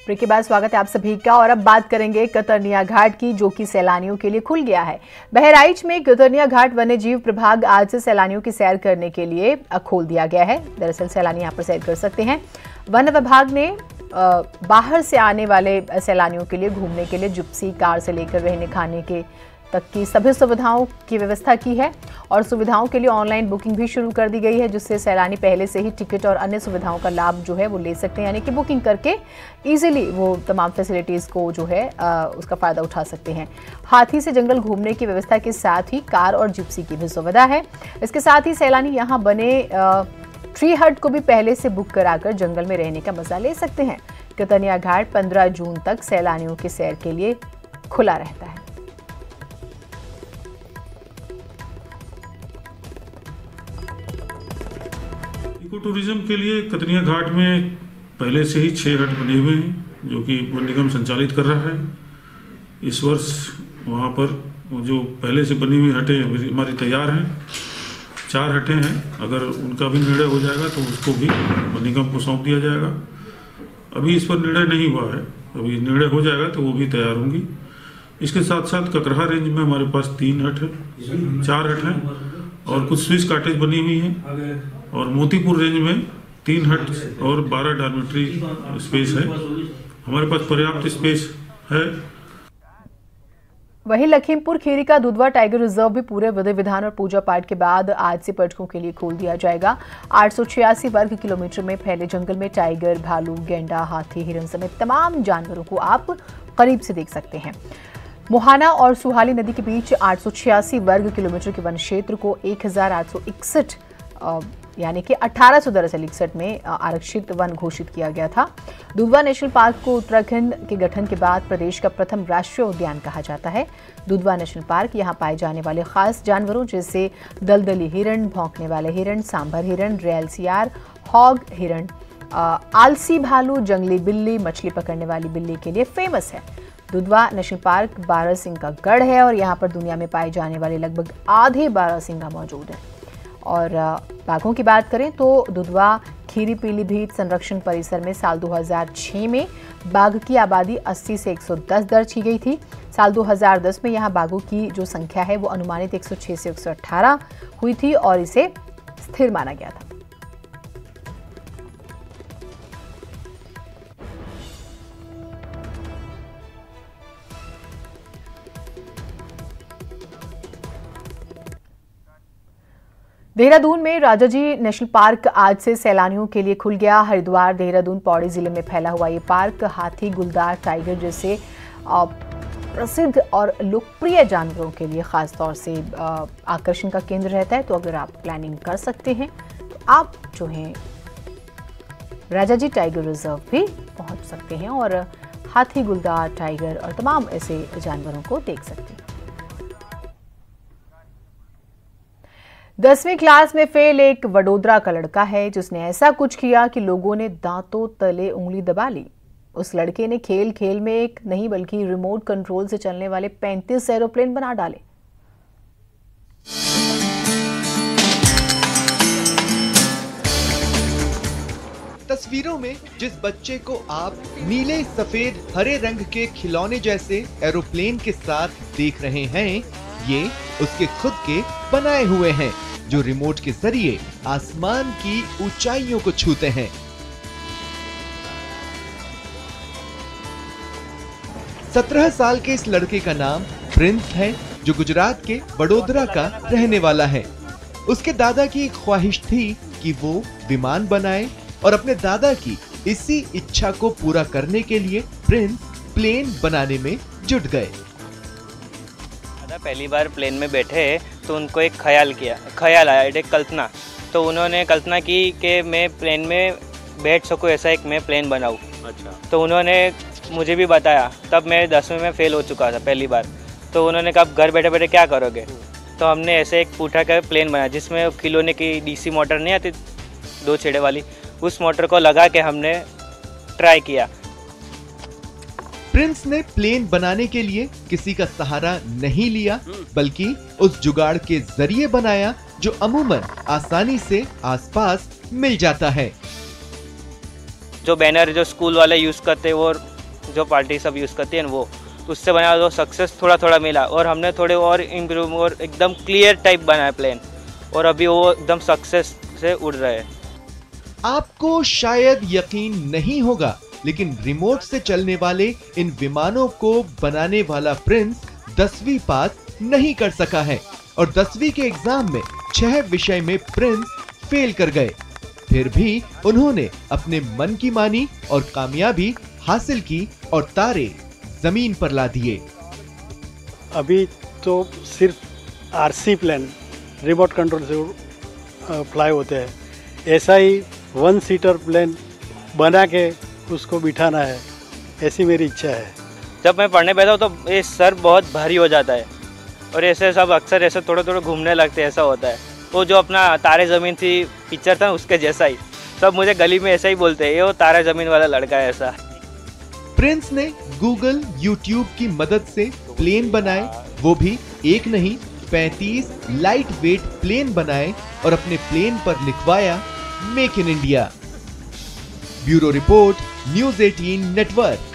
Break के बाद स्वागत है आप सभी का। और अब बात करेंगे कतरनिया घाट की, जो कि सैलानियों के लिए खुल गया है। बहराइच में कतरनिया घाट वन्य जीव प्रभाग आज से सैलानियों की सैर करने के लिए खोल दिया गया है। दरअसल सैलानी यहाँ पर सैर कर सकते हैं। वन विभाग ने बाहर से आने वाले सैलानियों के लिए घूमने के लिए जिप्सी, कार से लेकर रहने खाने के तक की सभी सुविधाओं की व्यवस्था की है और सुविधाओं के लिए ऑनलाइन बुकिंग भी शुरू कर दी गई है, जिससे सैलानी पहले से ही टिकट और अन्य सुविधाओं का लाभ जो है वो ले सकते हैं। यानी कि बुकिंग करके इजीली वो तमाम फैसिलिटीज़ को जो है उसका फ़ायदा उठा सकते हैं। हाथी से जंगल घूमने की व्यवस्था के साथ ही कार और जिप्सी की भी सुविधा है। इसके साथ ही सैलानी यहाँ बने ट्री हट को भी पहले से बुक कराकर जंगल में रहने का मजा ले सकते हैं। कतरनिया घाट 15 जून तक सैलानियों की सैर के लिए खुला रहता है। इको टूरिज्म के लिए कतरनिया घाट में पहले से ही 6 हट बने हुए हैं, जो कि वन निगम संचालित कर रहा है। इस वर्ष वहाँ पर जो पहले से बनी हुई हटें हमारी तैयार हैं। 4 हटें हैं। अगर उनका भी निर्णय हो जाएगा तो उसको भी वन निगम को सौंप दिया जाएगा। अभी इस पर निर्णय नहीं हुआ है, अभी निर्णय हो जाएगा तो वो भी तैयार होंगी। इसके साथ साथ ककरहा रेंज में हमारे पास 3 हट है, 4 हट हैं और कुछ स्विस कॉटेज बनी हुई हैं। और मोतीपुर रेंज में 3 हट और 12 डॉर्मेट्री स्पेस है। हमारे पास पर्याप्त स्पेस है। वहीं लखीमपुर खीरी का दुधवा टाइगर रिजर्व भी पूरे विधि विधान और पूजा पाठ के बाद आज से पर्यटकों के लिए खोल दिया जाएगा। 886 वर्ग किलोमीटर में फैले जंगल में टाइगर, भालू, गेंडा, हाथी, हिरण समेत तमाम जानवरों को आप करीब से देख सकते हैं। मोहाना और सुहाली नदी के बीच 886 वर्ग किलोमीटर के वन क्षेत्र को 1861 यानी कि 1861 में आरक्षित वन घोषित किया गया था। दुधवा नेशनल पार्क को उत्तराखंड के गठन के बाद प्रदेश का प्रथम राष्ट्रीय उद्यान कहा जाता है। दुधवा नेशनल पार्क यहाँ पाए जाने वाले खास जानवरों जैसे दलदली हिरण, भौंकने वाले हिरण, सांभर हिरण, रेल सियार, हॉग हिरण, आलसी भालू, जंगली बिल्ली, मछली पकड़ने वाली बिल्ली के लिए फेमस है। दुधवा नेशनल पार्क बारहसिंगा का गढ़ है और यहाँ पर दुनिया में पाए जाने वाले लगभग आधे बारहसिंगा मौजूद है। और बाघों की बात करें तो दुधवा खीरी पीलीभीत संरक्षण परिसर में साल 2006 में बाघ की आबादी 80 से 110 दर्ज की गई थी। साल 2010 में यहाँ बाघों की जो संख्या है वो अनुमानित 106 से 118 हुई थी और इसे स्थिर माना गया था। देहरादून में राजाजी नेशनल पार्क आज से सैलानियों के लिए खुल गया। हरिद्वार, देहरादून, पौड़ी जिले में फैला हुआ ये पार्क हाथी, गुलदार, टाइगर जैसे प्रसिद्ध और लोकप्रिय जानवरों के लिए खास तौर से आकर्षण का केंद्र रहता है। तो अगर आप प्लानिंग कर सकते हैं तो आप जो है राजाजी टाइगर रिजर्व भी पहुंच सकते हैं और हाथी, गुलदार, टाइगर और तमाम ऐसे जानवरों को देख सकते हैं। 10वीं क्लास में फेल एक वडोदरा का लड़का है जिसने ऐसा कुछ किया कि लोगों ने दांतों तले उंगली दबा ली। उस लड़के ने खेल खेल में एक नहीं बल्कि रिमोट कंट्रोल से चलने वाले 35 एरोप्लेन बना डाले। तस्वीरों में जिस बच्चे को आप नीले, सफेद, हरे रंग के खिलौने जैसे एरोप्लेन के साथ देख रहे हैं, ये उसके खुद के बनाए हुए हैं जो रिमोट के जरिए आसमान की ऊंचाइयों को छूते हैं। 17 साल के इस लड़के का नाम प्रिंस है, जो गुजरात के वडोदरा का रहने वाला है। उसके दादा की एक ख्वाहिश थी कि वो विमान बनाए और अपने दादा की इसी इच्छा को पूरा करने के लिए प्रिंस प्लेन बनाने में जुट गए। पहली बार प्लेन में बैठे तो उनको एक ख्याल आया, एक कल्पना। तो उन्होंने कल्पना की कि मैं प्लेन में बैठ सकूं, ऐसा एक मैं प्लेन बनाऊं। अच्छा। तो उन्होंने मुझे भी बताया, तब मैं 10वीं में फेल हो चुका था पहली बार। तो उन्होंने कहा घर बैठे बैठे क्या करोगे, तो हमने ऐसे एक पूठा का प्लेन बनाया जिसमें खिलौने की डीसी मोटर नहीं आती 2 छेड़े वाली, उस मोटर को लगा के हमने ट्राई किया। प्रिंस ने प्लेन बनाने के लिए किसी का सहारा नहीं लिया, बल्कि उस जुगाड़ के जरिए बनाया जो अमूमन आसानी से आसपास मिल जाता है। जो बैनर जो स्कूल वाले यूज करते हैं वो जो पार्टी सब यूज़ करती है ना वो, उससे बनाया तो सक्सेस थोड़ा थोड़ा मिला और हमने थोड़े और इम्प्रूव और एकदम क्लियर टाइप बनाया प्लेन और अभी वो एकदम सक्सेस से उड़ रहे हैं। आपको शायद यकीन नहीं होगा, लेकिन रिमोट से चलने वाले इन विमानों को बनाने वाला प्रिंस 10वीं पास नहीं कर सका है और 10वीं के एग्जाम में 6 विषय में प्रिंस फेल कर गए। फिर भी उन्होंने अपने मन की मानी और कामयाबी हासिल की और तारे जमीन पर ला दिए। अभी तो सिर्फ आरसी प्लेन रिमोट कंट्रोल से फ्लाई होते हैं, ऐसा ही 1 सीटर प्लेन बना के उसको बिठाना है, ऐसी मेरी इच्छा है। जब मैं पढ़ने बैठा हूँ तो ये सर बहुत भारी हो जाता है और ऐसे सब अक्सर ऐसे थोड़े थोड़े घूमने लगते हैं, ऐसा होता है। वो जो अपना तारे ज़मीन थी पिक्चर था उसके जैसा ही, सब मुझे गली में ऐसा ही बोलते हैं, ये वो तारे ज़मीन वाला लड़का है ऐसा। प्रिंस ने गूगल, यूट्यूब की मदद से प्लेन बनाए, वो भी एक नहीं 35 लाइट वेट प्लेन बनाए और अपने प्लेन पर लिखवाया make in India. Bureau report, news 18 network.